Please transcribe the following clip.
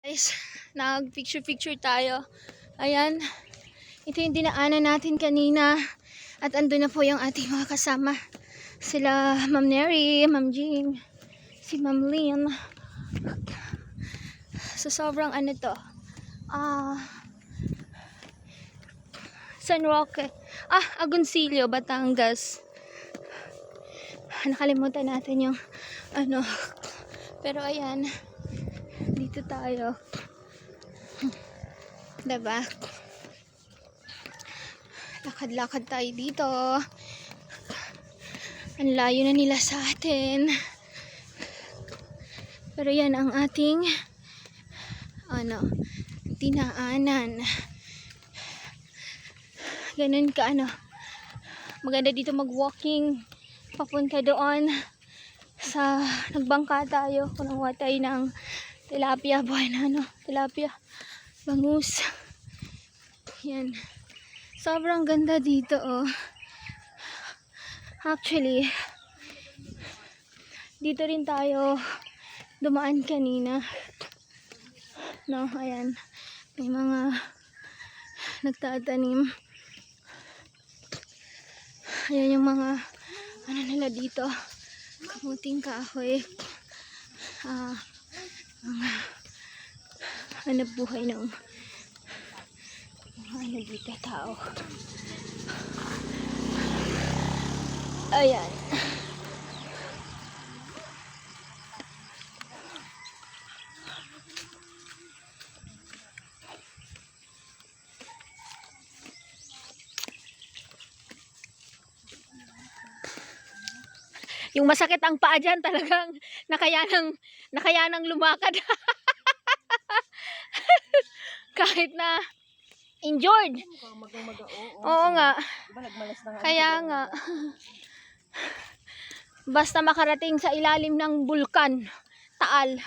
Guys, nag-picture-picture tayo. Ayan. Ito yung dinaanan natin kanina. At andun na po yung ating mga kasama. Sila Ma'am Neri, Ma'am Jean, si Ma'am Lynn. So, sobrang ano to. San Roque. Agoncillo, Batangas. Nakalimutan natin yung ano. Pero ayan. Dito tayo. Diba? Lakad-lakad tayo dito. Ang layo na nila sa atin. Pero yan ang ating dinaanan. Ganun ka maganda dito mag-walking papunta doon sa nagbangka tayo. Kunawa tayo ng tilapia, buhay na tilapia, bangus. Yan. Sobrang ganda dito, oh. Actually, dito rin tayo dumaan kanina. No, ayan. May mga nagtatanim. Ayan yung mga nila dito. Kamuting kahoy. Mga buhay ng mga dito tao. Ayan. Yung masakit ang paa dyan, talagang nakayanang lumakad. Kahit na injured. Oo nga. Kaya nga. Basta makarating sa ilalim ng bulkan, Taal.